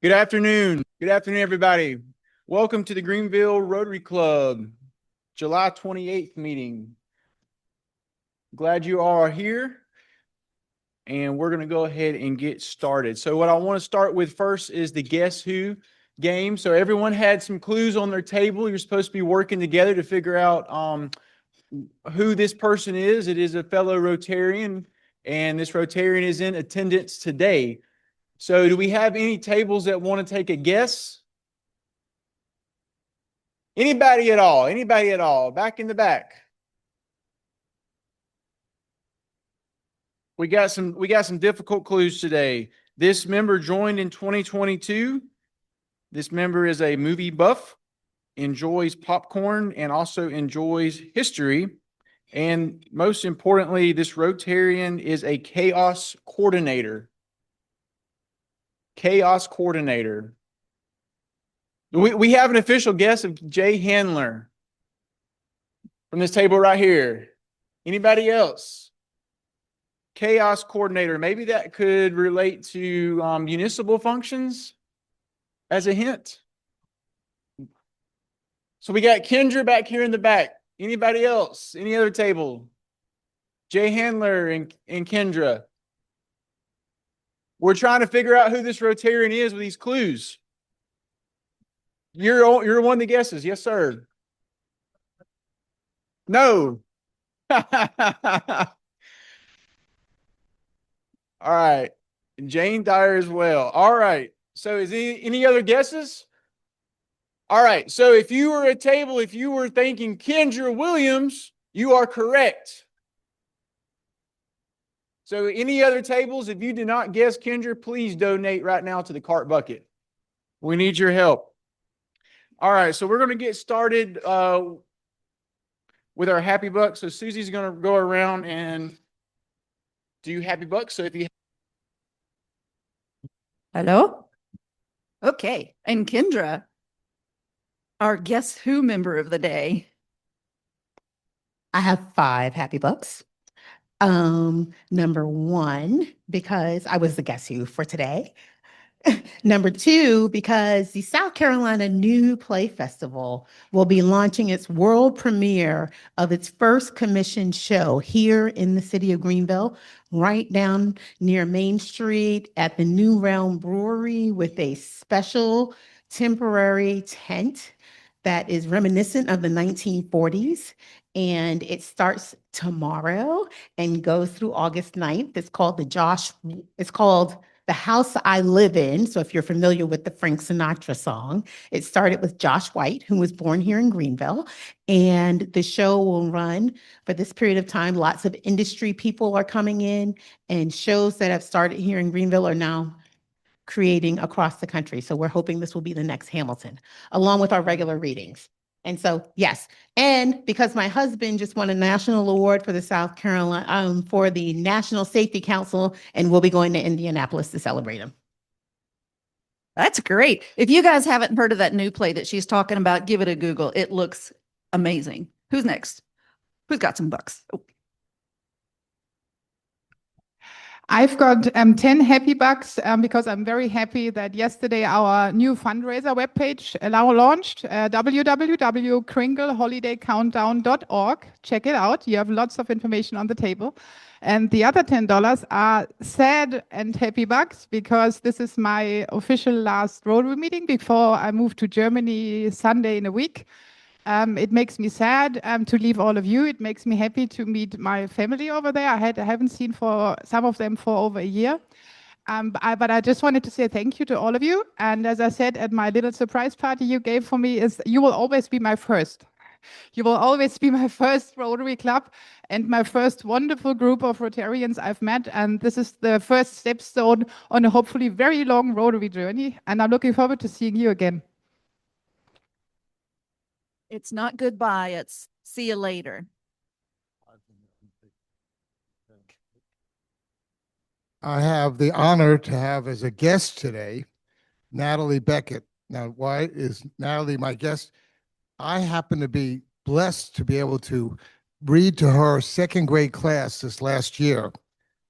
Good afternoon. Good afternoon, everybody. Welcome to the Greenville Rotary Club, July 28th meeting. Glad you all are here. And we're going to go ahead and get started. So what I want to start with first is the Guess Who game. So everyone had some clues on their table. You're supposed to be working together to figure out who this person is. It is a fellow Rotarian, and this Rotarian is in attendance today. So do we have any tables that want to take a guess? Anybody at all? Anybody at all? Back in the back. We got some difficult clues today. This member joined in 2022. This member is a movie buff, enjoys popcorn, and also enjoys history. And most importantly, this Rotarian is a chaos coordinator. Chaos coordinator. We have an official guess of Jay Handler from this table right here. Anybody else? Chaos coordinator. Maybe that could relate to municipal functions as a hint. So we got Kendra back here in the back. Anybody else? Any other table? Jay Handler and Kendra. We're trying to figure out who this Rotarian is with these clues. You're one of the guesses. Yes, sir. No. All right. Jane Dyer as well. All right. So is any other guesses? All right. So if you were at table, if you were thinking Kendra Williams, you are correct. So any other tables, if you did not guess Kendra, please donate right now to the cart bucket. We need your help. All right. So we're going to get started with our happy bucks. So Susie's going to go around and do happy bucks. So if you Hello? Okay. And Kendra, our Guess Who member of the day. I have 5 happy bucks. Number 1, because I was the Guess Who for today. Number 2, because the South Carolina New Play Festival will be launching its world premiere of its first commissioned show here in the city of Greenville, right down near Main Street at the New Realm Brewery, with a special temporary tent that is reminiscent of the 1940s. And it starts tomorrow and goes through August 9th. It's called The House I Live In. So if you're familiar with the Frank Sinatra song, it started with Josh White, who was born here in Greenville. And the show will run for this period of time. Lots of industry people are coming in, and shows that have started here in Greenville are now creating across the country. So we're hoping this will be the next Hamilton, along with our regular readings. And so, yes. And because my husband just won a national award for the South Carolina, for the National Safety Council, and we'll be going to Indianapolis to celebrate him. That's great. If you guys haven't heard of that new play that she's talking about, give it a Google. It looks amazing. Who's next? Who's got some bucks? Oh. I've got 10 happy bucks because I'm very happy that yesterday our new fundraiser webpage launched, www.kringleholidaycountdown.org. Check it out. You have lots of information on the table. And the other $10 are sad and happy bucks because this is my official last Rotary meeting before I move to Germany Sunday in a week. It makes me sad to leave all of you. It makes me happy to meet my family over there. I haven't seen for some of them for over a year. But I just wanted to say thank you to all of you. And as I said at my little surprise party you gave for me, is you will always be my first. You will always be my first Rotary Club and my first wonderful group of Rotarians I've met. And this is the first stepstone on a hopefully very long Rotary journey. And I'm looking forward to seeing you again. It's not goodbye. It's see you later. I have the honor to have as a guest today, Natalie Beckett. Now, why is Natalie my guest? I happen to be blessed to be able to read to her 2nd grade class this last year. It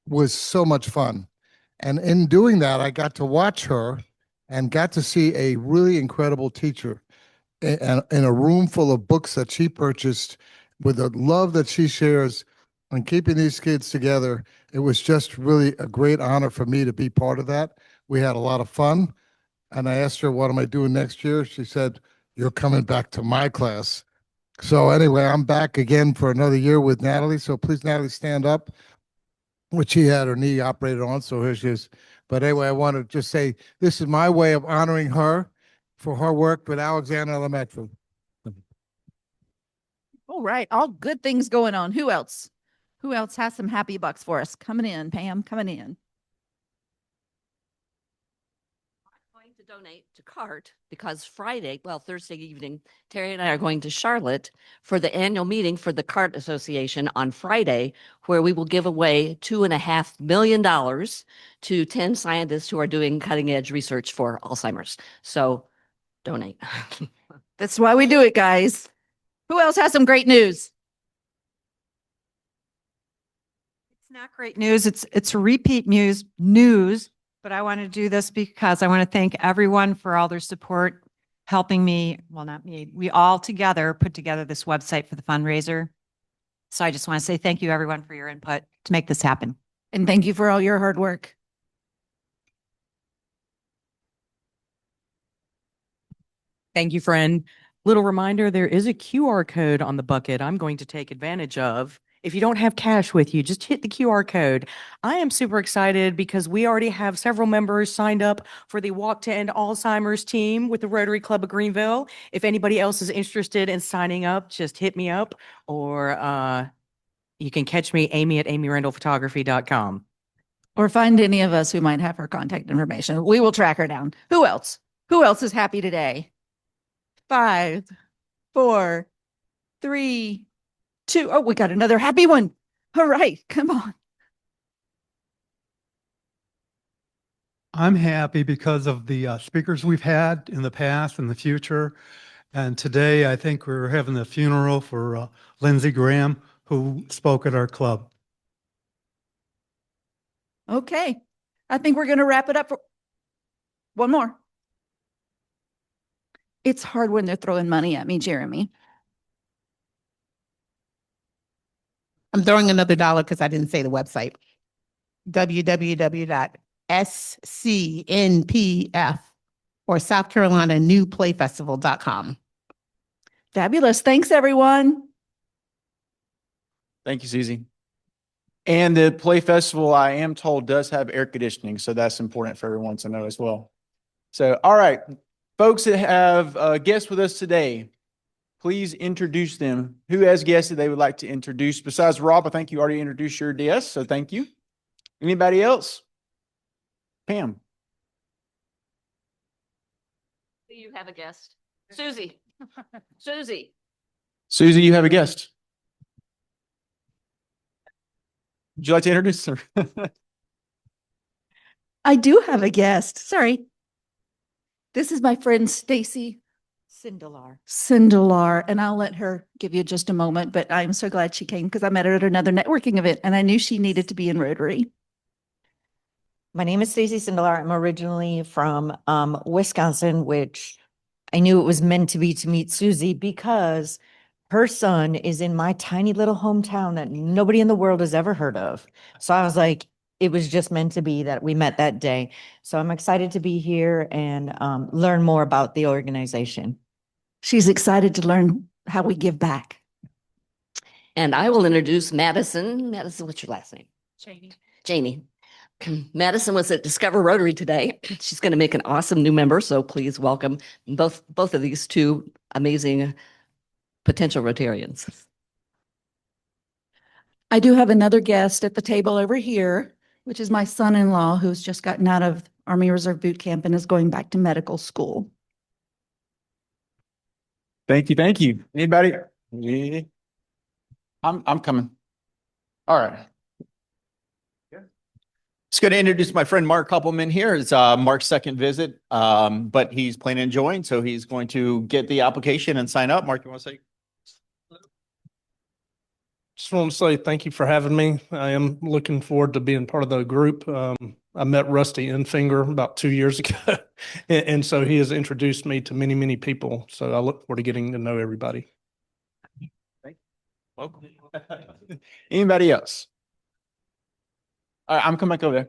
was so much fun. And in doing that, I got to watch her and got to see a really incredible teacher in a room full of books that she purchased with the love that she shares and keeping these kids together. It was just really a great honor for me to be part of that. We had a lot of fun. And I asked her, what am I doing next year? She said, you're coming back to my class. So anyway, I'm back again for another year with Natalie. So please, Natalie, stand up, which she had her knee operated on. So here she is. But anyway, I want to just say this is my way of honoring her for her work with Alexander Elementary. All right, all good things going on. Who else? Who else has some happy bucks for us? Coming in, Pam, coming in. Going to donate to CART because Thursday evening, Terry and I are going to Charlotte for the annual meeting for the CART Association on Friday, where we will give away $2.5 million to 10 scientists who are doing cutting edge research for Alzheimer's. So donate. That's why we do it, guys. Who else has some great news? It's not great news. It's repeat news, but I want to do this because I want to thank everyone for all their support, helping me. Well, not me. We all together put together this website for the fundraiser. So I just want to say thank you, everyone, for your input to make this happen. And thank you for all your hard work. Thank you, friend. Little reminder, there is a QR code on the bucket I'm going to take advantage of. If you don't have cash with you, just hit the QR code. I am super excited because we already have several members signed up for the Walk to End Alzheimer's team with the Rotary Club of Greenville. If anybody else is interested in signing up, just hit me up, or you can catch me, Amy at amyrandallphotography.com. Or find any of us who might have her contact information. We will track her down. Who else? Who else is happy today? 5, 4, 3, 2. Oh, we got another happy one. All right, come on. I'm happy because of the speakers we've had in the past and the future. And today, I think we're having the funeral for Lindsey Graham, who spoke at our club. Okay. I think we're going to wrap it up for one more. It's hard when they're throwing money at me, Jeremy. I'm throwing another dollar because I didn't say the website. www.scnpf or South Carolina New Play Festival.com. Fabulous. Thanks, everyone. Thank you, Susie. And the Play Festival, I am told, does have air conditioning, so that's important for everyone to know as well. So, all right, folks that have guests with us today, please introduce them. Who has guests that they would like to introduce? Besides Rob, I think you already introduced your guests, so thank you. Anybody else? Pam. Do you have a guest? Susie. Susie. Susie, you have a guest. Would you like to introduce her? I do have a guest. Sorry. This is my friend Stacy Sindelar, and I'll let her give you just a moment, but I'm so glad she came because I met her at another networking event and I knew she needed to be in Rotary. My name is Stacy Sindelar. I'm originally from Wisconsin, which I knew it was meant to be to meet Susie because her son is in my tiny little hometown that nobody in the world has ever heard of. So I was like, it was just meant to be that we met that day. So I'm excited to be here and learn more about the organization. She's excited to learn how we give back. And I will introduce Madison. Madison, what's your last name? Janie. Madison was at Discover Rotary today. She's going to make an awesome new member, so please welcome both of these two amazing potential Rotarians. I do have another guest at the table over here, which is my son-in-law who's just gotten out of Army Reserve boot camp and is going back to medical school. Thank you. Thank you. Anybody? I'm coming. All right. Just going to introduce my friend Mark Koppelman here. It's Mark's second visit, but he's planning on joining, so he's going to get the application and sign up. Mark, you want to say? Just want to say thank you for having me. I am looking forward to being part of the group. I met Rusty Enfinger about 2 years ago. And so he has introduced me to many, many people. So I look forward to getting to know everybody. Welcome. Anybody else? All right, I'm coming back over there.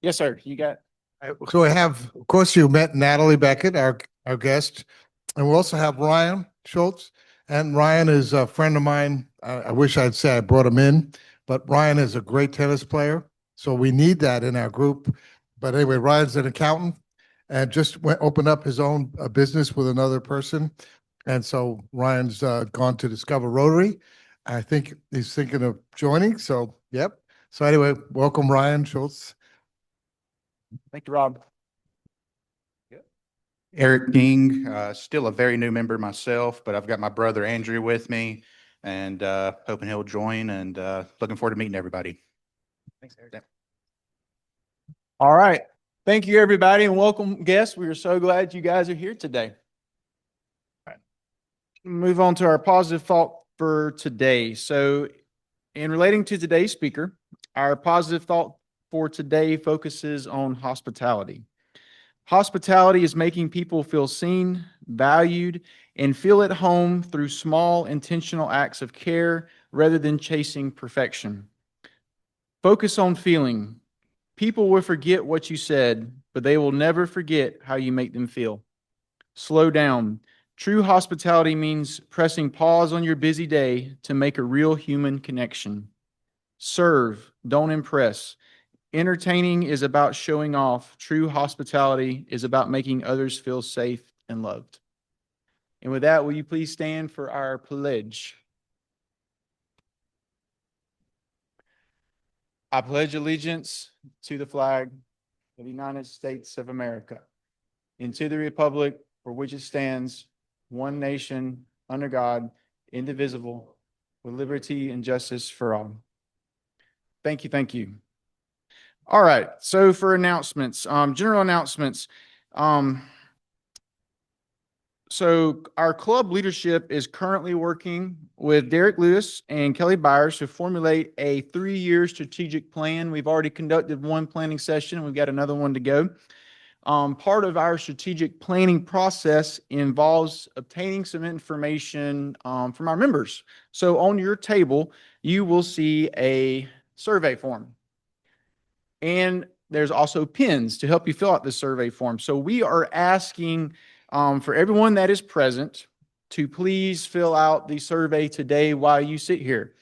Yes, sir. You got. So I have, of course, you met Natalie Beckett, our guest, and we also have Ryan Schultz. And Ryan is a friend of mine. I wish I'd say I brought him in, but Ryan is a great tennis player. So we need that in our group. But anyway, Ryan's an accountant and just opened up his own business with another person. And so Ryan's gone to discover Rotary. I think he's thinking of joining. So, yep. So anyway, welcome, Ryan Schultz. Thank you, Rob. Eric King, still a very new member myself, but I've got my brother Andrew with me and hoping he'll join and looking forward to meeting everybody. Thanks, Eric. All right. Thank you, everybody, and welcome guests. We are so glad you guys are here today. All right. Move on to our positive thought for today. So in relating to today's speaker, our positive thought for today focuses on hospitality. Hospitality is making people feel seen, valued, and feel at home through small, intentional acts of care rather than chasing perfection. Focus on feeling. People will forget what you said, but they will never forget how you make them feel. Slow down. True hospitality means pressing pause on your busy day to make a real human connection. Serve, don't impress. Entertaining is about showing off. True hospitality is about making others feel safe and loved. And with that, will you please stand for our pledge? I pledge allegiance to the flag of the United States of America and to the republic for which it stands, one nation, under God, indivisible, with liberty and justice for all. Thank you. Thank you. All right. So for announcements, general announcements. So our club leadership is currently working with Derek Lewis and Kelly Byers to formulate a 3-year strategic plan. We've already conducted one planning session. We've got another one to go. Part of our strategic planning process involves obtaining some information from our members. So on your table, you will see a survey form. And there's also pins to help you fill out the survey form. So we are asking for everyone that is present to please fill out the survey today while you sit here.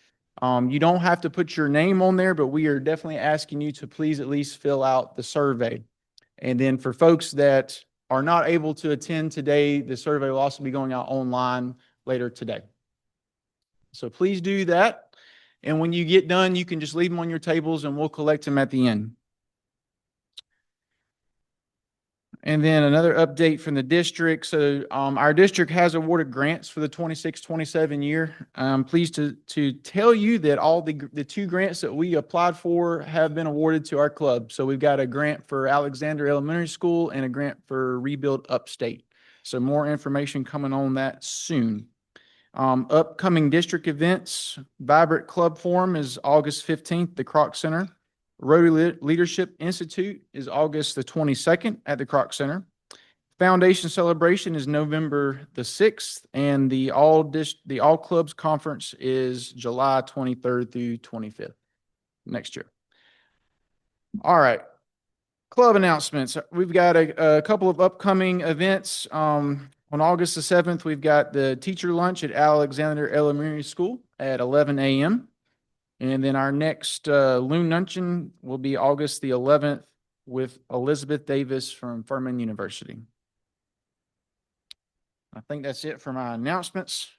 You don't have to put your name on there, but we are definitely asking you to please at least fill out the survey. And then for folks that are not able to attend today, the survey will also be going out online later today. So please do that. And when you get done, you can just leave them on your tables and we'll collect them at the end. And then another update from the district. So our district has awarded grants for the 26-27 year. I'm pleased to tell you that all the 2 grants that we applied for have been awarded to our club. So we've got a grant for Alexander Elementary School and a grant for Rebuild Upstate. So more information coming on that soon. Upcoming district events, Vibrant Club Forum is August 15th, the Kroc Center. Rotary Leadership Institute is August the 22nd at the Kroc Center. Foundation Celebration is November the 6th, and the All Clubs Conference is July 23rd through 25th next year. All right. Club announcements. We've got a couple of upcoming events. On August the 7th, we've got the teacher lunch at Alexander Elementary School at 11 a.m. And then our next Loon Luncheon will be August the 11th with Elizabeth Davis from Furman University. I think that's it for my announcements.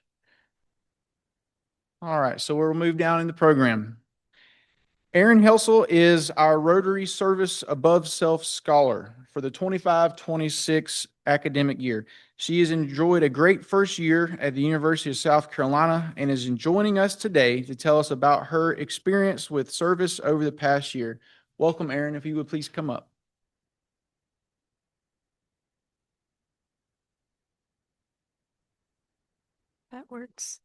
All right, so we'll move down in the program. Erin Helsel is our Rotary Service Above Self Scholar for the 25-26 academic year. She has enjoyed a great first year at the University of South Carolina and is joining us today to tell us about her experience with service over the past year. Welcome, Erin, if you would please come up. That works.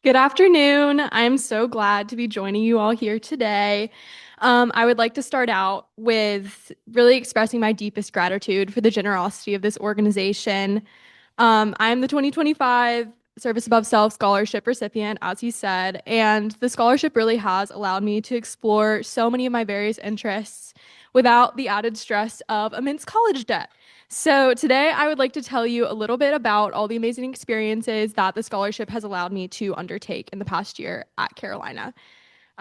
Good afternoon. I'm so glad to be joining you all here today. I would like to start out with really expressing my deepest gratitude for the generosity of this organization. I'm the 2025 Service Above Self Scholarship recipient, as he said, and the scholarship really has allowed me to explore so many of my various interests without the added stress of immense college debt. So today I would like to tell you a little bit about all the amazing experiences that the scholarship has allowed me to undertake in the past year at Carolina.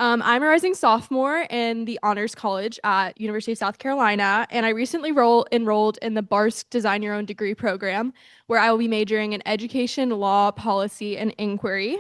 I'm a rising sophomore in the Honors College at University of South Carolina, and I recently enrolled in the BARSC Design Your Own Degree program, where I will be majoring in education, law, policy, and inquiry.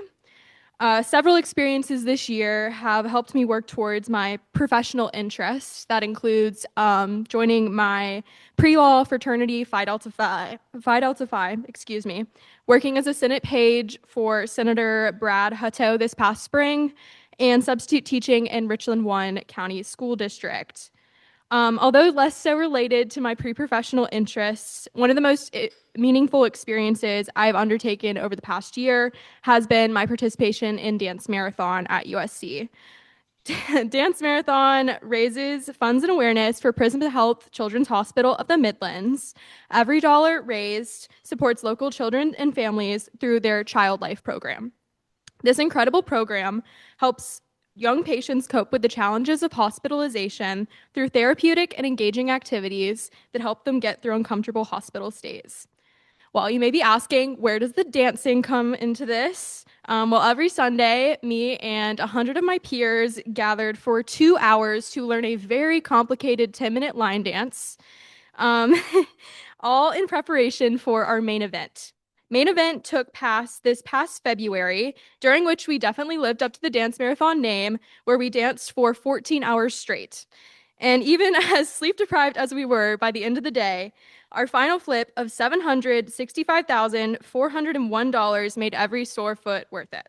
Several experiences this year have helped me work towards my professional interests. That includes joining my pre-law fraternity Phi Delta Phi, excuse me, working as a Senate page for Senator Brad Hutto this past spring, and substitute teaching in Richland 1 County School District. Although less so related to my pre-professional interests, one of the most meaningful experiences I've undertaken over the past year has been my participation in Dance Marathon at USC. Dance Marathon raises funds and awareness for Prism Health Children's Hospital of the Midlands. Every dollar raised supports local children and families through their Child Life program. This incredible program helps young patients cope with the challenges of hospitalization through therapeutic and engaging activities that help them get through uncomfortable hospital stays. While you may be asking, where does the dancing come into this? Well, every Sunday, me and 100 of my peers gathered for 2 hours to learn a very complicated 10-minute line dance, all in preparation for our main event. Main event took this past February, during which we definitely lived up to the Dance Marathon name, where we danced for 14 hours straight. And even as sleep deprived as we were by the end of the day, our final flip of $765,401 made every sore foot worth it.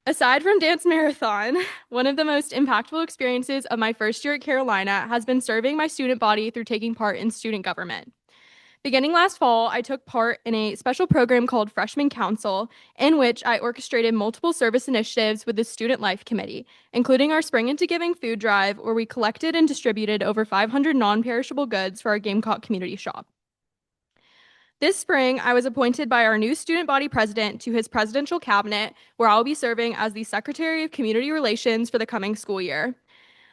Aside from Dance Marathon, one of the most impactful experiences of my first year at Carolina has been serving my student body through taking part in student government. Beginning last fall, I took part in a special program called Freshman Council, in which I orchestrated multiple service initiatives with the Student Life Committee, including our Spring Into Giving food drive, where we collected and distributed over 500 non-perishable goods for our Gamecock community shop. This spring, I was appointed by our new student body president to his presidential cabinet, where I'll be serving as the Secretary of Community Relations for the coming school year.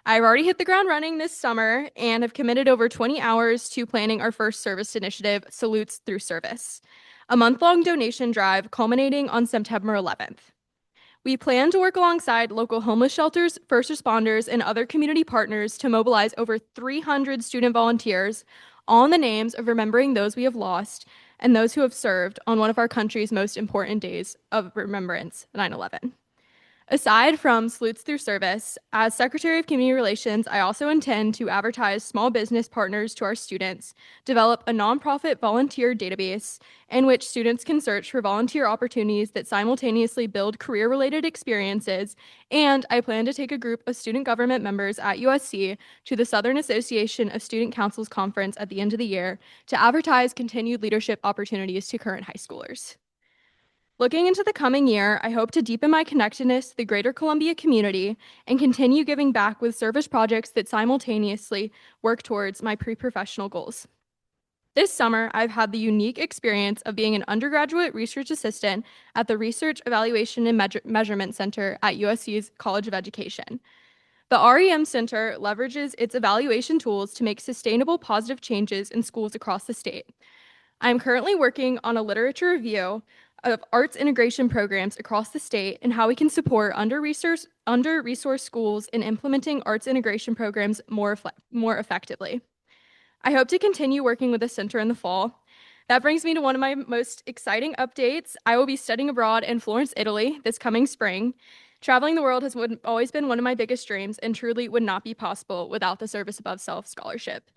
I've already hit the ground running this summer and have committed over 20 hours to planning our first service initiative, Salutes Through Service, a month-long donation drive culminating on September 11th. We plan to work alongside local homeless shelters, first responders, and other community partners to mobilize over 300 student volunteers, all in the names of remembering those we have lost and those who have served on one of our country's most important days of remembrance, 9/11. Aside from Salutes Through Service, as Secretary of Community Relations, I also intend to advertise small business partners to our students, develop a nonprofit volunteer database in which students can search for volunteer opportunities that simultaneously build career-related experiences, and I plan to take a group of student government members at USC to the Southern Association of Student Councils Conference at the end of the year to advertise continued leadership opportunities to current high schoolers. Looking into the coming year, I hope to deepen my connectedness to the greater Columbia community and continue giving back with service projects that simultaneously work towards my pre-professional goals. This summer, I've had the unique experience of being an undergraduate research assistant at the Research Evaluation and Measurement Center at USC's College of Education. The REM Center leverages its evaluation tools to make sustainable positive changes in schools across the state. I'm currently working on a literature review of arts integration programs across the state and how we can support under-resourced schools in implementing arts integration programs more effectively. I hope to continue working with the center in the fall. That brings me to one of my most exciting updates. I will be studying abroad in Florence, Italy this coming spring. Traveling the world has always been one of my biggest dreams and truly would not be possible without the Service Above Self scholarship.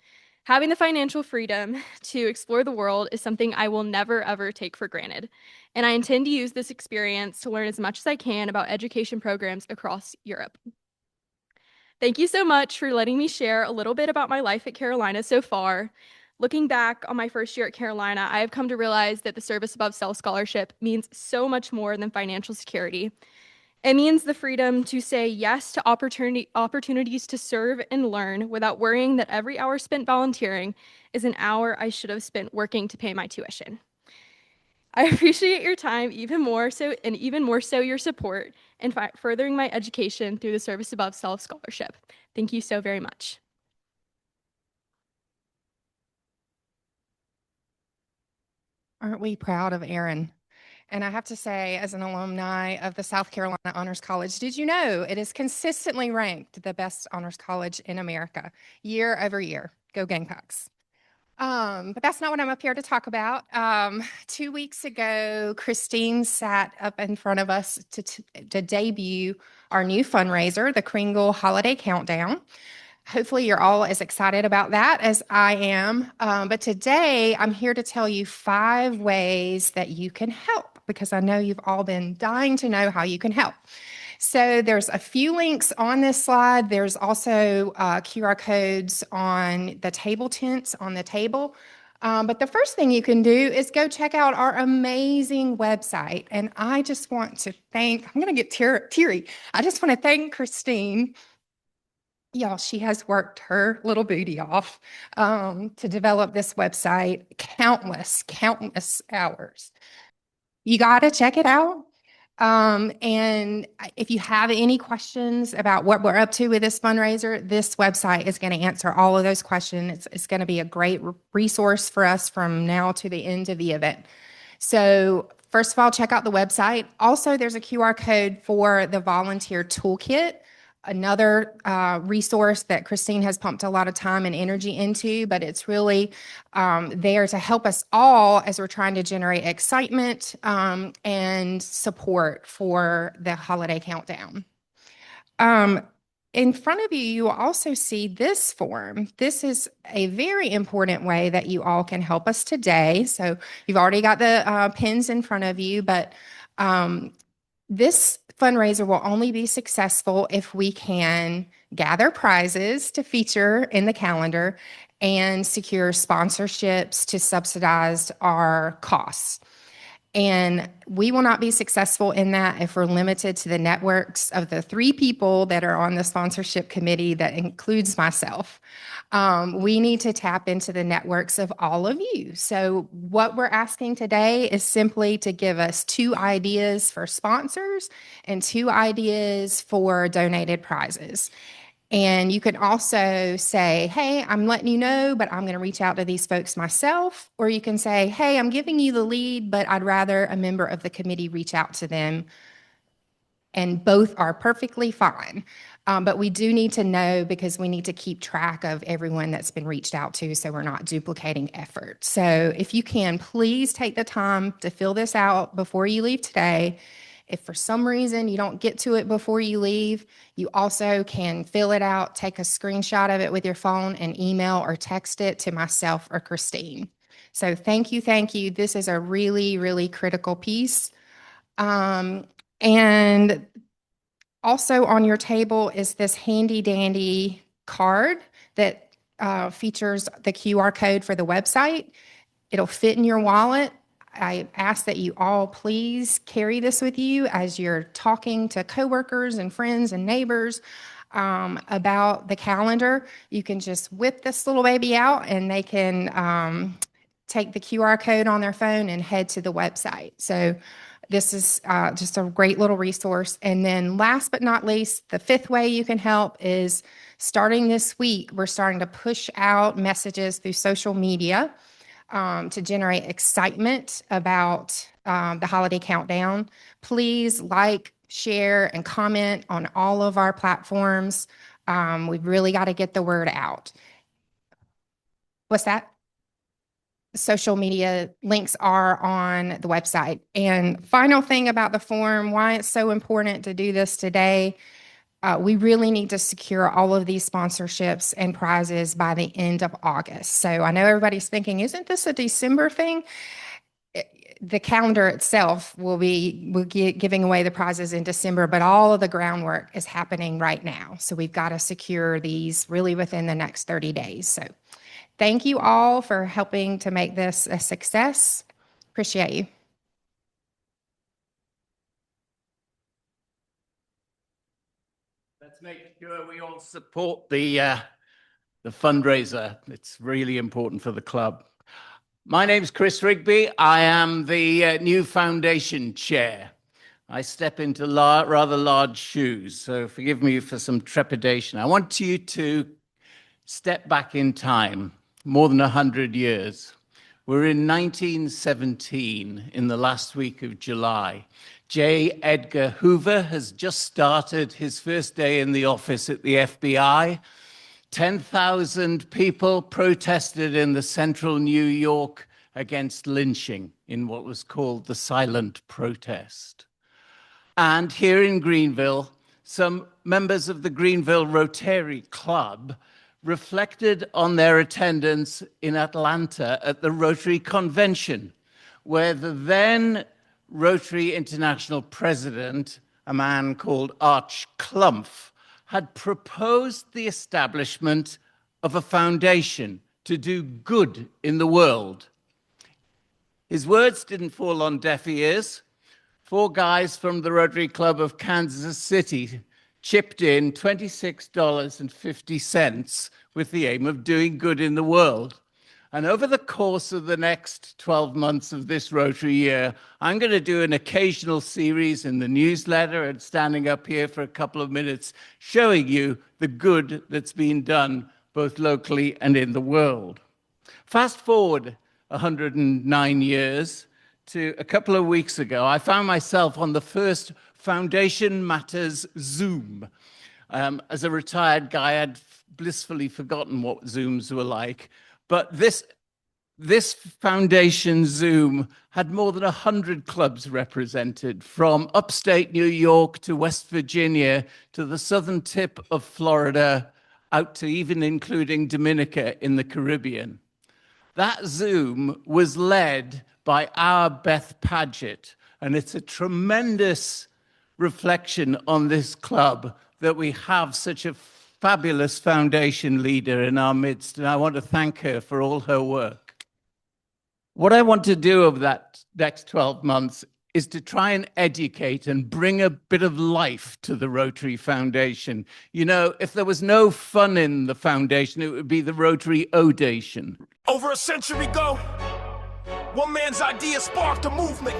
Having the financial freedom to explore the world is something I will never, ever take for granted. And I intend to use this experience to learn as much as I can about education programs across Europe. Thank you so much for letting me share a little bit about my life at Carolina so far. Looking back on my first year at Carolina, I have come to realize that the Service Above Self Scholarship means so much more than financial security. It means the freedom to say yes to opportunities to serve and learn without worrying that every hour spent volunteering is an hour I should have spent working to pay my tuition. I appreciate your time even more so your support in furthering my education through the Service Above Self Scholarship. Thank you so very much. Aren't we proud of Erin? And I have to say, as an alumni of the South Carolina Honors College, did you know it is consistently ranked the best honors college in America year over year? Go Gamecocks. But that's not what I'm up here to talk about. 2 weeks ago, Christine sat up in front of us to debut our new fundraiser, the Greenville Holiday Countdown. Hopefully you're all as excited about that as I am. But today I'm here to tell you 5 ways that you can help, because I know you've all been dying to know how you can help. So there's a few links on this slide. There's also QR codes on the table tents on the table. But the first thing you can do is go check out our amazing website. And I just want to thank, I'm going to get teary. I just want to thank Christine. Y'all, she has worked her little booty off to develop this website, countless hours. You got to check it out. And if you have any questions about what we're up to with this fundraiser, this website is going to answer all of those questions. It's going to be a great resource for us from now to the end of the event. So first of all, check out the website. Also, there's a QR code for the volunteer toolkit, another resource that Christine has pumped a lot of time and energy into, but it's really there to help us all as we're trying to generate excitement and support for the holiday countdown. In front of you, you will also see this form. This is a very important way that you all can help us today. So you've already got the pins in front of you, but this fundraiser will only be successful if we can gather prizes to feature in the calendar and secure sponsorships to subsidize our costs. And we will not be successful in that if we're limited to the networks of the 3 people that are on the sponsorship committee, that includes myself. We need to tap into the networks of all of you. So what we're asking today is simply to give us 2 ideas for sponsors and 2 ideas for donated prizes. And you can also say, hey, I'm letting you know, but I'm going to reach out to these folks myself. Or you can say, hey, I'm giving you the lead, but I'd rather a member of the committee reach out to them. And both are perfectly fine. But we do need to know, because we need to keep track of everyone that's been reached out to, so we're not duplicating effort. So if you can, please take the time to fill this out before you leave today. If for some reason you don't get to it before you leave, you also can fill it out, take a screenshot of it with your phone, and email or text it to myself or Christine. So thank you. This is a really, really critical piece. And also on your table is this handy dandy card that features the QR code for the website. It'll fit in your wallet. I ask that you all please carry this with you as you're talking to coworkers and friends and neighbors about the calendar. You can just whip this little baby out and they can take the QR code on their phone and head to the website. So this is just a great little resource. And then last but not least, the 5th way you can help is starting this week, we're starting to push out messages through social media to generate excitement about the holiday countdown. Please like, share, and comment on all of our platforms. We've really got to get the word out. What's that? Social media links are on the website. And final thing about the form, why it's so important to do this today. We really need to secure all of these sponsorships and prizes by the end of August. So I know everybody's thinking, isn't this a December thing? The calendar itself will be giving away the prizes in December, but all of the groundwork is happening right now. So we've got to secure these really within the next 30 days. So Thank you all for helping to make this a success. Appreciate you. Let's make sure we all support the fundraiser. It's really important for the club. My name's Chris Rigby. I am the new foundation chair. I step into rather large shoes, so forgive me for some trepidation. I want you to step back in time, more than 100 years. We're in 1917, in the last week of July. J. Edgar Hoover has just started his first day in the office at the FBI. 10,000 people protested in the central New York against lynching in what was called the silent protest. And here in Greenville, some members of the Greenville Rotary Club reflected on their attendance in Atlanta at the Rotary Convention, where the then Rotary International president, a man called Arch Clumph, had proposed the establishment of a foundation to do good in the world. His words didn't fall on deaf ears. 4 guys from the Rotary Club of Kansas City chipped in $26.50 with the aim of doing good in the world. And over the course of the next 12 months of this Rotary year, I'm going to do an occasional series in the newsletter and standing up here for a couple of minutes, showing you the good that's been done both locally and in the world. Fast forward 109 years to a couple of weeks ago, I found myself on the first Foundation Matters Zoom. As a retired guy, I'd blissfully forgotten what Zooms were like. But this foundation Zoom had more than 100 clubs represented, from upstate New York to West Virginia to the southern tip of Florida, out to even including Dominica in the Caribbean. That Zoom was led by our Beth Paget, and it's a tremendous reflection on this club that we have such a fabulous foundation leader in our midst, and I want to thank her for all her work. What I want to do over that next 12 months is to try and educate and bring a bit of life to the Rotary Foundation. You know, if there was no fun in the foundation, it would be the Rotary Odation. Over a century ago, one man's idea sparked a movement.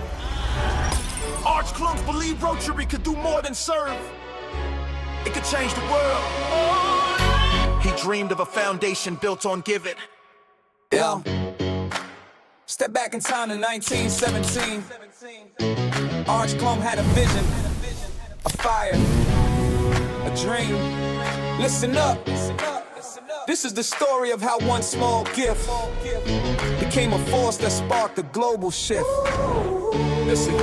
Arch Clumph believed Rotary could do more than serve. It could change the world. He dreamed of a foundation built on giving. Yo, step back in time to 1917. Arch Clumph had a vision, a fire, a dream. Listen up. This is the story of how one small gift became a force that sparked a global shift. Listen,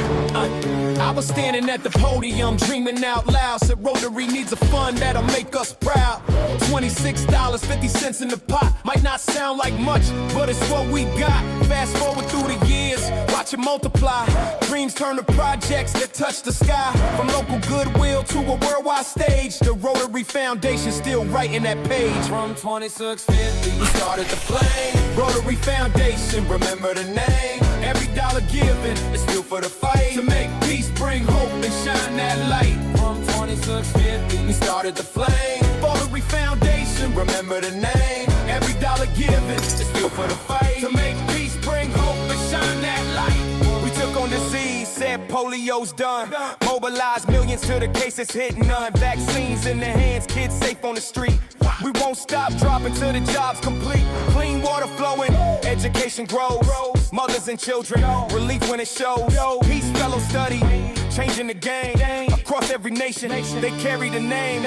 I was standing at the podium dreaming out loud. Said Rotary needs a fund that'll make us proud. $26.50 in the pot might not sound like much, but it's what we got. Fast forward through the years, watch it multiply. Dreams turn to projects that touch the sky. From local goodwill to a worldwide stage, the Rotary Foundation still writing that page. From 2650, we started the flame. Rotary Foundation, remember the name. Every dollar given is still for the fight. To make peace, bring hope, and shine that light. From 2650, we started the flame. Rotary Foundation, remember the name. Every dollar given is still for the fight. To make peace, bring hope, and shine that light. We took on disease, said polio's done. Mobilized millions till the cases hit none. Vaccines in the hands, kids safe on the street. We won't stop dropping till the job's complete. Clean water flowing, education grows. Mothers and children, relief when it shows. Peace fellow study, changing the game. Across every nation, they carry the name.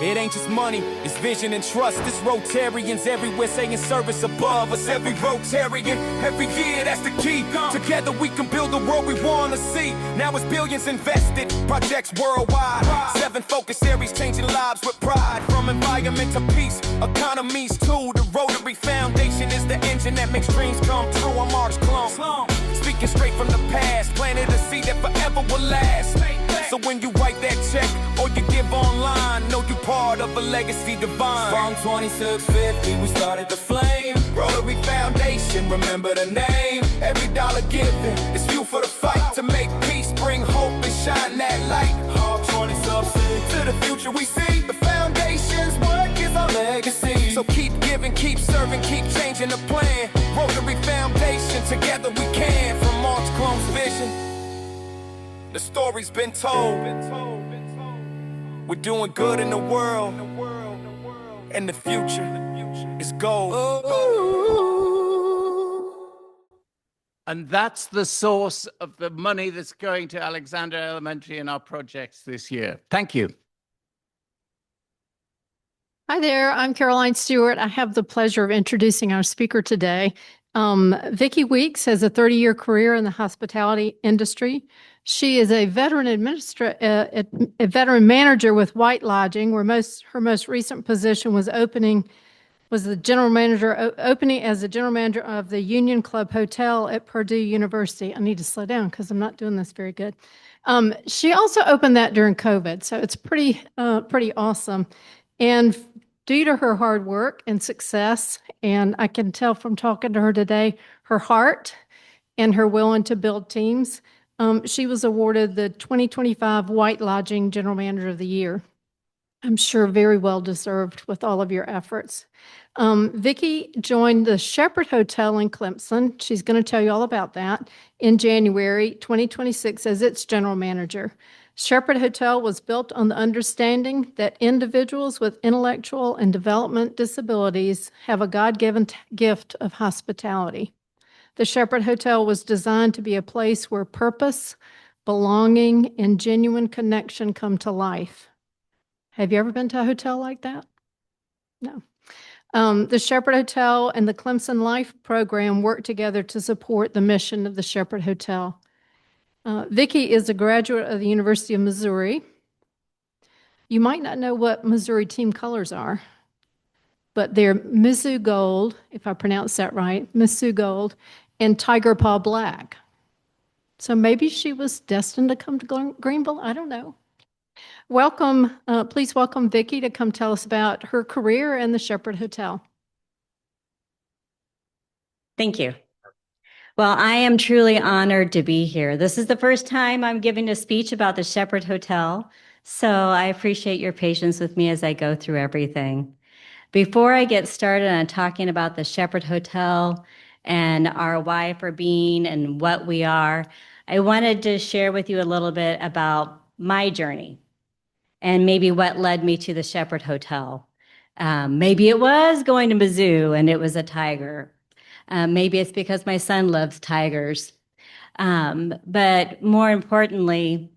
It ain't just money, it's vision and trust. It's Rotarians everywhere saying service above us. Every Rotarian, every year, that's the key. Together we can build the world we wanna see. Now it's billions invested, projects worldwide. 7 focus areas changing lives with pride. From environment to peace, economies too. The Rotary Foundation is the engine that makes dreams come true. I'm Arch Clumph, speaking straight from the past. Planted a seed that forever will last. So when you write that check or you give online, know you part of a legacy divine. From 2650, we started the flame. Rotary Foundation, remember the name. Every dollar given is fuel for the fight to make peace, bring hope, and shine that light. All 20 subsidies to the future we see. The foundation's work is our legacy. So keep giving, keep serving, keep changing the plan. Rotary Foundation, together we can. From Arch Clone's vision, the story's been told. We're doing good in the world, and the future is gold. And that's the source of the money that's going to Alexander Elementary in our projects this year. Thank you. Hi there, I'm Caroline Stewart. I have the pleasure of introducing our speaker today. Vicki Weeks has a 30-year career in the hospitality industry. She is a veteran a veteran manager with White Lodging, where her most recent position was the general manager, opening as the general manager of the Union Club Hotel at Purdue University. I need to slow down because I'm not doing this very good. She also opened that during COVID, so it's pretty awesome. And due to her hard work and success, and I can tell from talking to her today, her heart and her willing to build teams, she was awarded the 2025 White Lodging General Manager of the Year. I'm sure very well deserved with all of your efforts. Vicki joined the Shepherd Hotel in Clemson. She's going to tell you all about that in January 2026 as its general manager. Shepherd Hotel was built on the understanding that individuals with intellectual and development disabilities have a God-given gift of hospitality. The Shepherd Hotel was designed to be a place where purpose, belonging, and genuine connection come to life. Have you ever been to a hotel like that? No. The Shepherd Hotel and the Clemson Life program work together to support the mission of the Shepherd Hotel. Vicki is a graduate of the University of Missouri. You might not know what Missouri team colors are, but they're Mizzou Gold, if I pronounce that right, Mizzou Gold, and Tiger Paw Black. So maybe she was destined to come to Greenville. I don't know. Welcome, please welcome Vicki to come tell us about her career in the Shepherd Hotel. Thank you. Well, I am truly honored to be here. This is the first time I'm giving a speech about the Shepherd Hotel, so I appreciate your patience with me as I go through everything. Before I get started on talking about the Shepherd Hotel and our why for being and what we are, I wanted to share with you a little bit about my journey and maybe what led me to the Shepherd Hotel. Maybe it was going to Mizzou and it was a tiger. Maybe it's because my son loves tigers. But more importantly,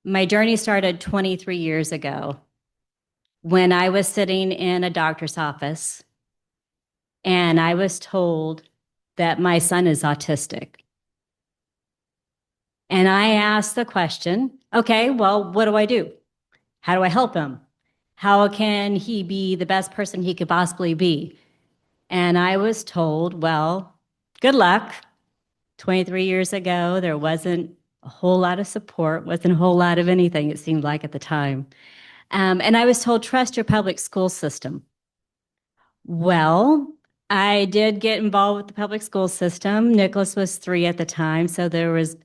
my journey started 23 years ago when I was sitting in a doctor's office and I was told that my son is autistic. And I asked the question, okay, well, what do I do? How do I help him? How can he be the best person he could possibly be? And I was told, well, good luck. 23 years ago, there wasn't a whole lot of support, wasn't a whole lot of anything, it seemed like at the time. And I was told, trust your public school system. Well, I did get involved with the public school system. Nicholas was 3 at the time, so there was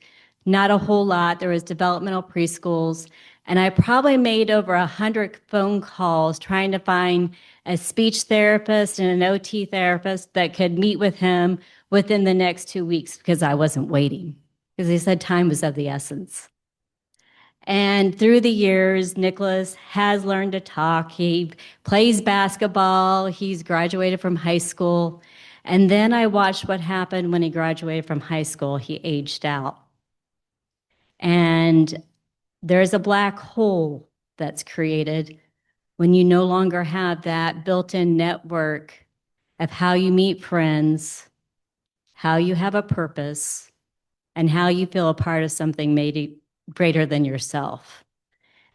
not a whole lot. There was developmental preschools. And I probably made over 100 phone calls trying to find a speech therapist and an OT therapist that could meet with him within the next 2 weeks because I wasn't waiting, because they said time was of the essence. And through the years, Nicholas has learned to talk. He plays basketball. He's graduated from high school. And then I watched what happened when he graduated from high school. He aged out. And there's a black hole that's created when you no longer have that built-in network of how you meet friends, how you have a purpose, and how you feel a part of something maybe greater than yourself.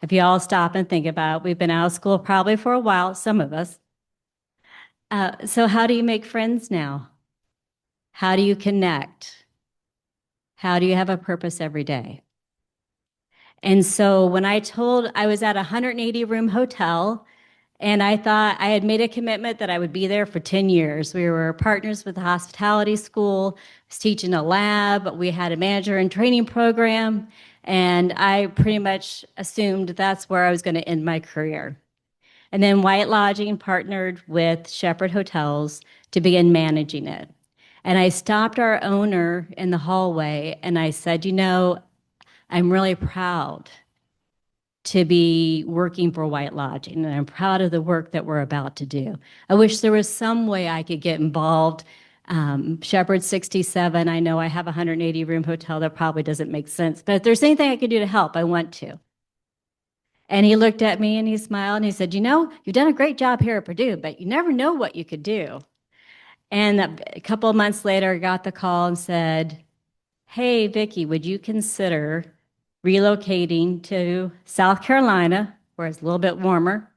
If you all stop and think about it, we've been out of school probably for a while, some of us. So how do you make friends now? How do you connect? How do you have a purpose every day? And so when I was at a 180-room hotel, And I thought I had made a commitment that I would be there for 10 years. We were partners with the hospitality school, I was teaching a lab, we had a manager and training program, and I pretty much assumed that's where I was going to end my career. And then White Lodging partnered with Shepherd Hotels to begin managing it. And I stopped our owner in the hallway and I said, you know, I'm really proud to be working for White Lodging, and I'm proud of the work that we're about to do. I wish there was some way I could get involved. Shepherd 67, I know I have a 180 room hotel that probably doesn't make sense, but if there's anything I could do to help, I want to. And he looked at me and he smiled and he said, you know, you've done a great job here at Purdue, but you never know what you could do. And a couple of months later, I got the call and said, hey, Vicki, would you consider relocating to South Carolina, where it's a little bit warmer,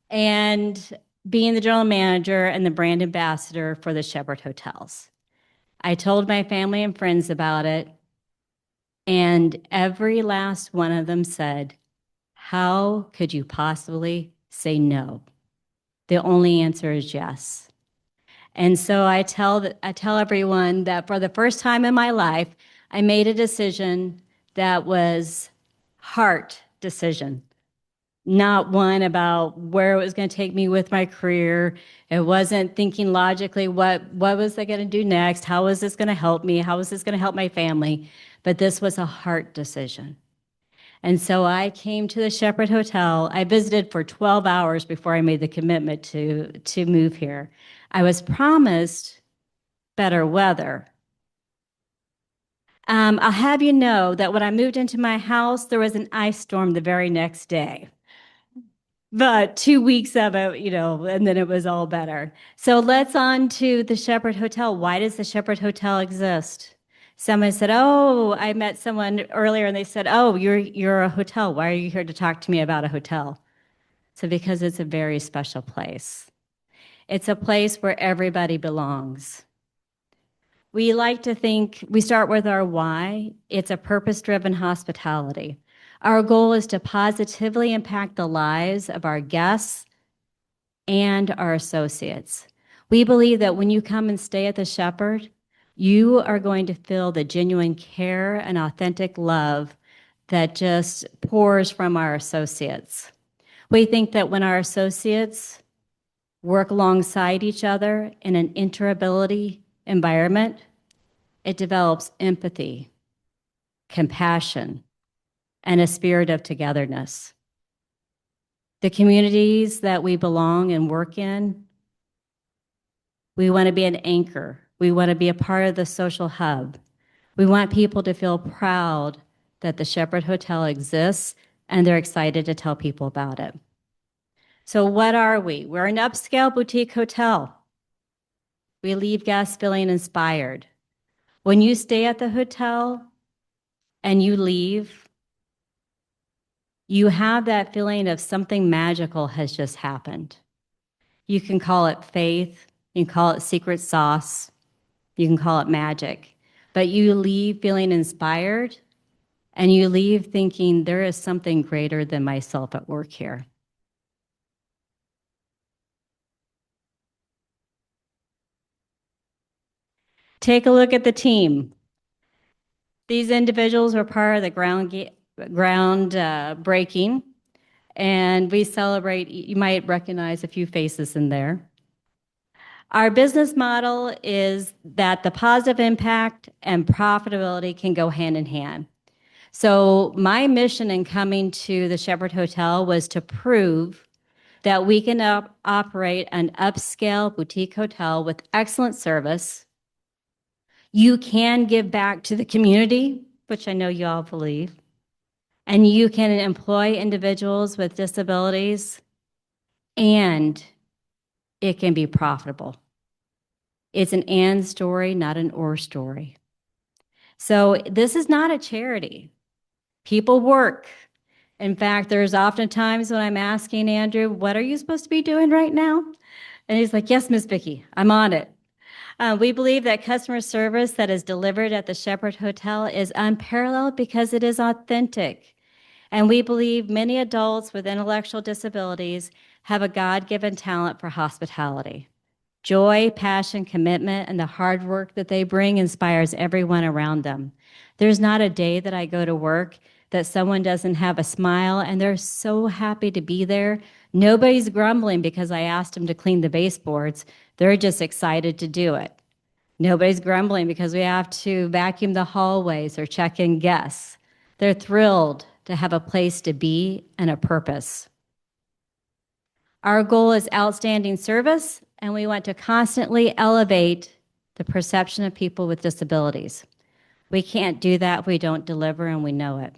and being the general manager and the brand ambassador for the Shepherd Hotels? I told my family and friends about it, and every last one of them said, how could you possibly say no? The only answer is yes. And so I tell everyone that for the first time in my life, I made a decision that was heart decision, not one about where it was going to take me with my career. It wasn't thinking logically, what was I going to do next? How was this going to help me? How was this going to help my family? But this was a heart decision. And so I came to the Shepherd Hotel. I visited for 12 hours before I made the commitment to move here. I was promised better weather. I'll have you know that when I moved into my house, there was an ice storm the very next day. But 2 weeks of it, you know, and then it was all better. So let's on to the Shepherd Hotel. Why does the Shepherd Hotel exist? Someone said, oh, I met someone earlier and they said, oh, you're a hotel. Why are you here to talk to me about a hotel? So because it's a very special place. It's a place where everybody belongs. We like to think, we start with our why. It's a purpose-driven hospitality. Our goal is to positively impact the lives of our guests and our associates. We believe that when you come and stay at the Shepherd, you are going to feel the genuine care and authentic love that just pours from our associates. We think that when our associates work alongside each other in an interability environment, it develops empathy, compassion, and a spirit of togetherness. The communities that we belong and work in, we want to be an anchor. We want to be a part of the social hub. We want people to feel proud that the Shepherd Hotel exists and they're excited to tell people about it. So what are we? We're an upscale boutique hotel. We leave guests feeling inspired. When you stay at the hotel and you leave, you have that feeling of something magical has just happened. You can call it faith, you can call it secret sauce, you can call it magic, but you leave feeling inspired and you leave thinking there is something greater than myself at work here. Take a look at the team. These individuals were part of the ground breaking, and we celebrate, you might recognize a few faces in there. Our business model is that the positive impact and profitability can go hand in hand. So my mission in coming to the Shepherd Hotel was to prove that we can operate an upscale boutique hotel with excellent service. You can give back to the community, which I know you all believe, and you can employ individuals with disabilities, and it can be profitable. It's an and story, not an or story. So this is not a charity. People work. In fact, there's often times when I'm asking Andrew, what are you supposed to be doing right now? And he's like, yes, Miss Vicki, I'm on it. We believe that customer service that is delivered at the Shepherd Hotel is unparalleled because it is authentic. And we believe many adults with intellectual disabilities have a God-given talent for hospitality. Joy, passion, commitment, and the hard work that they bring inspires everyone around them. There's not a day that I go to work that someone doesn't have a smile, and they're so happy to be there. Nobody's grumbling because I asked them to clean the baseboards. They're just excited to do it. Nobody's grumbling because we have to vacuum the hallways or check in guests. They're thrilled to have a place to be and a purpose. Our goal is outstanding service, and we want to constantly elevate the perception of people with disabilities. We can't do that if we don't deliver, and we know it.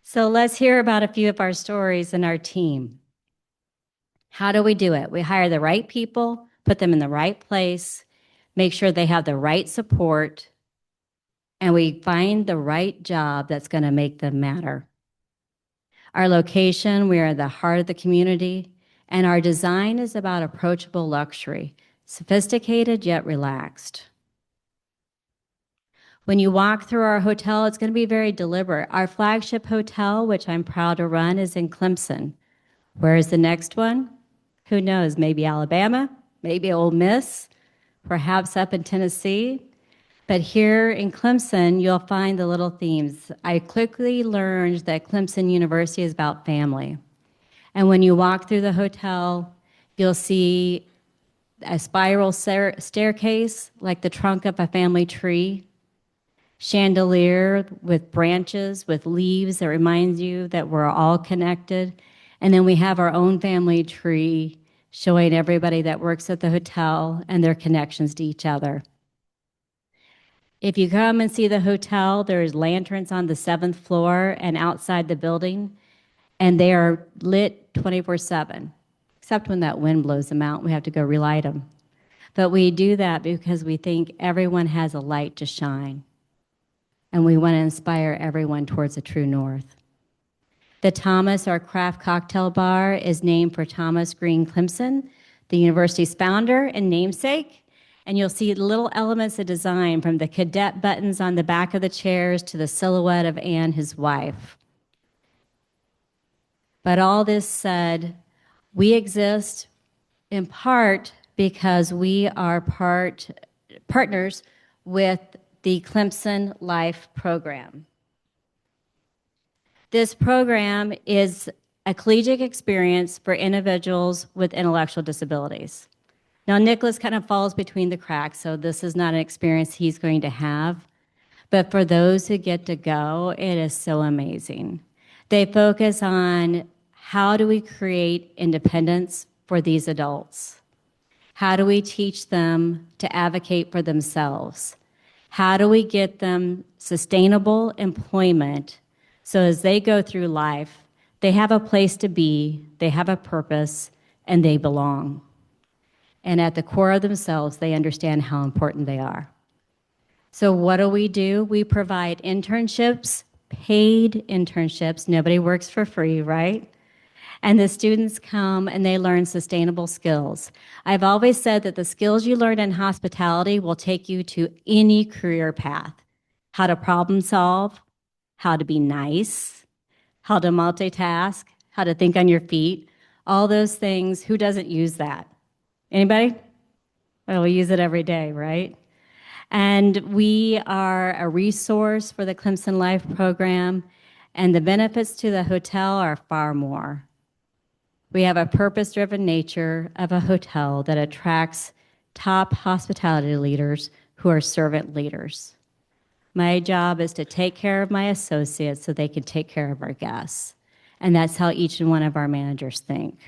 So let's hear about a few of our stories in our team. How do we do it? We hire the right people, put them in the right place, make sure they have the right support, and we find the right job that's going to make them matter. Our location, we are the heart of the community, and our design is about approachable luxury, sophisticated yet relaxed. When you walk through our hotel, it's going to be very deliberate. Our flagship hotel, which I'm proud to run, is in Clemson. Where is the next one? Who knows? Maybe Alabama, maybe Ole Miss, perhaps up in Tennessee. But here in Clemson, you'll find the little themes. I quickly learned that Clemson University is about family. And when you walk through the hotel, you'll see a spiral staircase like the trunk of a family tree, chandelier with branches, with leaves that reminds you that we're all connected. And then we have our own family tree showing everybody that works at the hotel and their connections to each other. If you come and see the hotel, there's lanterns on the 7th floor and outside the building, and they are lit 24/7, except when that wind blows them out, we have to go relight them. But we do that because we think everyone has a light to shine, and we want to inspire everyone towards a true north. The Thomas, our craft cocktail bar, is named for Thomas Green Clemson, the university's founder and namesake. And you'll see little elements of design from the cadet buttons on the back of the chairs to the silhouette of Anne, his wife. But all this said, we exist in part because we are partners with the Clemson Life program. This program is a collegiate experience for individuals with intellectual disabilities. Now, Nicholas kind of falls between the cracks, so this is not an experience he's going to have. But for those who get to go, it is so amazing. They focus on how do we create independence for these adults? How do we teach them to advocate for themselves? How do we get them sustainable employment so as they go through life, they have a place to be, they have a purpose, and they belong? And at the core of themselves, they understand how important they are. So what do? We provide internships, paid internships. Nobody works for free, right? And the students come and they learn sustainable skills. I've always said that the skills you learn in hospitality will take you to any career path. How to problem solve, how to be nice, how to multitask, how to think on your feet, all those things. Who doesn't use that? Anybody? Well, we use it every day, right? And we are a resource for the Clemson Life program, and the benefits to the hotel are far more. We have a purpose-driven nature of a hotel that attracts top hospitality leaders who are servant leaders. My job is to take care of my associates so they can take care of our guests. And that's how each and one of our managers think.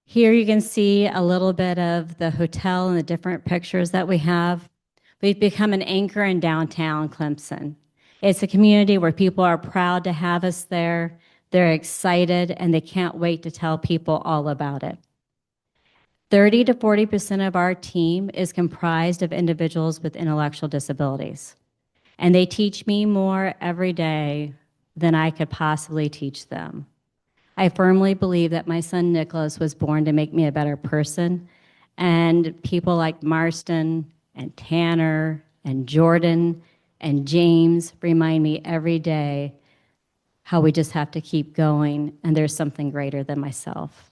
Here you can see a little bit of the hotel and the different pictures that we have. We've become an anchor in downtown Clemson. It's a community where people are proud to have us there. They're excited and they can't wait to tell people all about it. 30 to 40% of our team is comprised of individuals with intellectual disabilities. And they teach me more every day than I could possibly teach them. I firmly believe that my son Nicholas was born to make me a better person. And people like Marston and Tanner and Jordan and James remind me every day how we just have to keep going, and there's something greater than myself.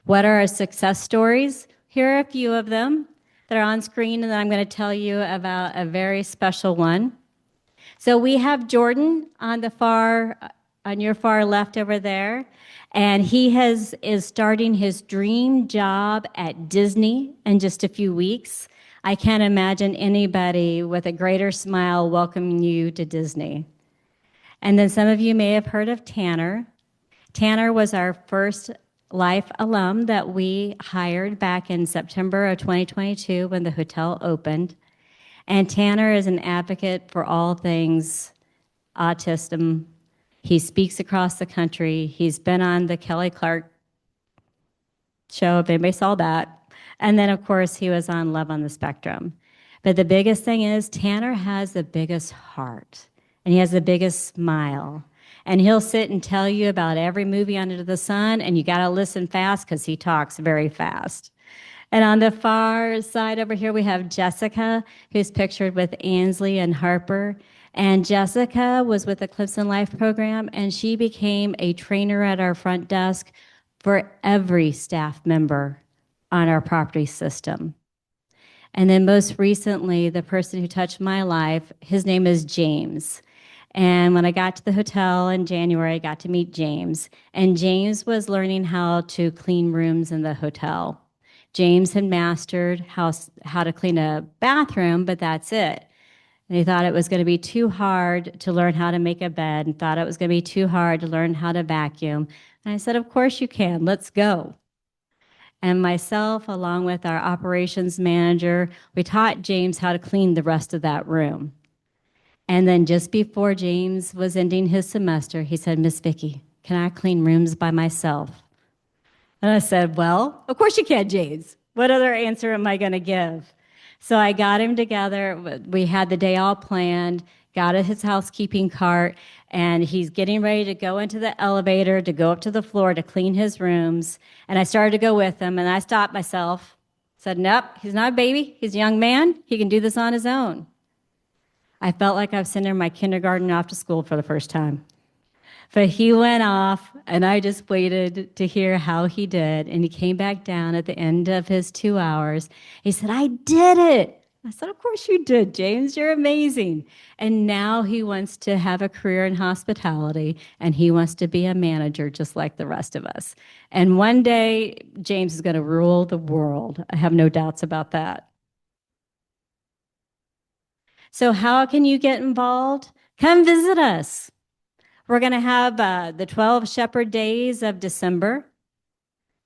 What are our success stories? Here are a few of them that are on screen, and then I'm going to tell you about a very special one. So we have Jordan on your far left over there, and he is starting his dream job at Disney in just a few weeks. I can't imagine anybody with a greater smile welcoming you to Disney. And then some of you may have heard of Tanner. Tanner was our first Life alum that we hired back in September of 2022 when the hotel opened. And Tanner is an advocate for all things autism. He speaks across the country. He's been on the Kelly Clark show, if anybody saw that. And then, of course, he was on Love on the Spectrum. But the biggest thing is Tanner has the biggest heart, and he has the biggest smile. And he'll sit and tell you about every movie under the sun, and you got to listen fast because he talks very fast. And on the far side over here, we have Jessica, who's pictured with Ansley and Harper. And Jessica was with the Clemson Life program, and she became a trainer at our front desk for every staff member on our property system. And then most recently, the person who touched my life, his name is James. And when I got to the hotel in January, I got to meet James. And James was learning how to clean rooms in the hotel. James had mastered how to clean a bathroom, but that's it. And he thought it was going to be too hard to learn how to make a bed, and thought it was going to be too hard to learn how to vacuum. And I said, of course you can, let's go. And myself, along with our operations manager, we taught James how to clean the rest of that room. And then just before James was ending his semester, he said, Miss Vicki, can I clean rooms by myself? And I said, well, of course you can, James. What other answer am I going to give? So I got him together. We had the day all planned, got his housekeeping cart, and he's getting ready to go into the elevator to go up to the floor to clean his rooms. And I started to go with him, and I stopped myself, said, nope, he's not a baby. He's a young man. He can do this on his own. I felt like I was sending my kindergarten off to school for the first time. But he went off, and I just waited to hear how he did. And he came back down at the end of his 2 hours. He said, I did it. I said, of course you did, James. You're amazing. And now he wants to have a career in hospitality, and he wants to be a manager just like the rest of us. And one day, James is going to rule the world. I have no doubts about that. So how can you get involved? Come visit us. We're going to have the 12 Shepherd Days of December.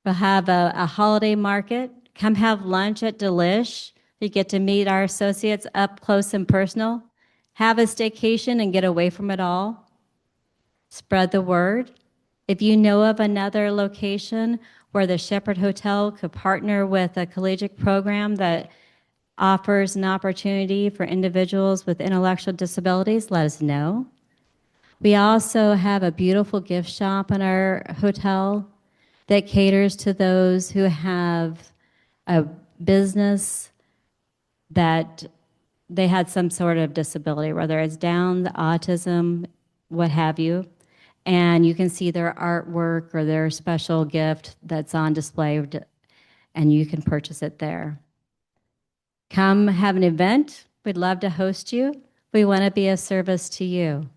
We'll have a holiday market. Come have lunch at Delish. You get to meet our associates up close and personal. Have a staycation and get away from it all. Spread the word. If you know of another location where the Shepherd Hotel could partner with a collegiate program that offers an opportunity for individuals with intellectual disabilities, let us know. We also have a beautiful gift shop in our hotel that caters to those who have a business that they had some sort of disability, whether it's Down, autism, what have you. And you can see their artwork or their special gift that's on display, and you can purchase it there. Come have an event. We'd love to host you. We want to be of service to you.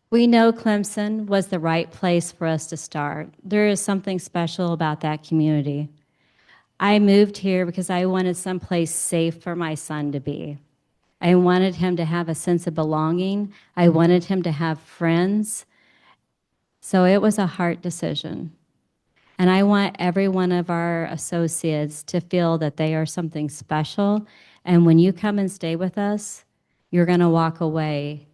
We know Clemson was the right place for us to start. There is something special about that community. I moved here because I wanted someplace safe for my son to be. I wanted him to have a sense of belonging. I wanted him to have friends. So it was a hard decision. And I want every one of our associates to feel that they are something special. And when you come and stay with us, you're going to walk away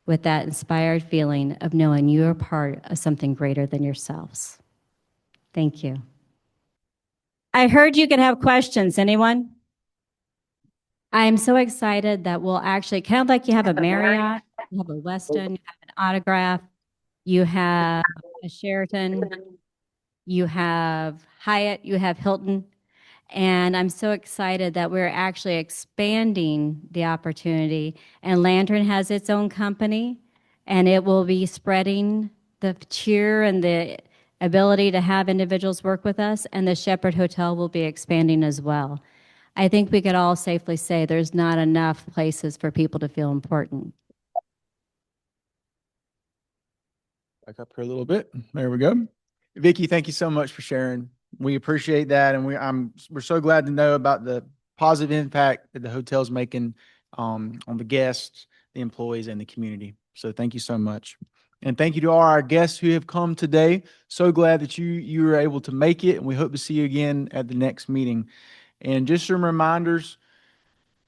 with that inspired feeling of knowing you are part of something greater than yourselves. Thank you. I heard you could have questions. Anyone? I'm so excited that we'll actually, kind of like you have a Marriott you have a Weston, you have an Autograph, you have a Sheraton, you have Hyatt, you have Hilton. And I'm so excited that we're actually expanding the opportunity. And Lantern has its own company, and it will be spreading the cheer and the ability to have individuals work with us. And the Shepherd Hotel will be expanding as well. I think we could all safely say there's not enough places for people to feel important. Back up here a little bit. There we go. Vicky, thank you so much for sharing. We appreciate that, and we're so glad to know about the positive impact that the hotel's making on the guests, the employees, and the community. So thank you so much. And thank you to all our guests who have come today. So glad that you were able to make it, and we hope to see you again at the next meeting. And just some reminders,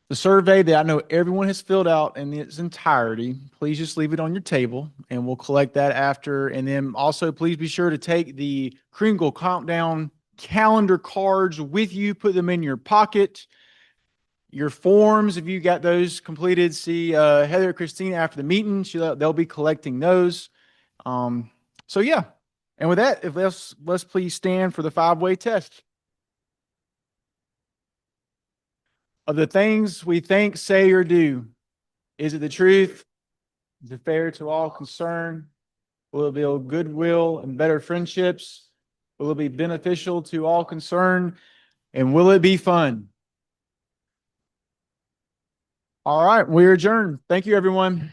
the survey that I know everyone has filled out in its entirety, please just leave it on your table and we'll collect that after. And then also please be sure to take the Greenville Countdown calendar cards with you, put them in your pocket. Your forms, if you got those completed, see Heather or Christina after the meeting. They'll be collecting those. So yeah. And with that, if let's please stand for the 5-way test. Of the things we think, say, or do, is it the truth? Is it fair to all concerned? Will it build goodwill and better friendships? Will it be beneficial to all concerned? And will it be fun? All right, we're adjourned. Thank you, everyone.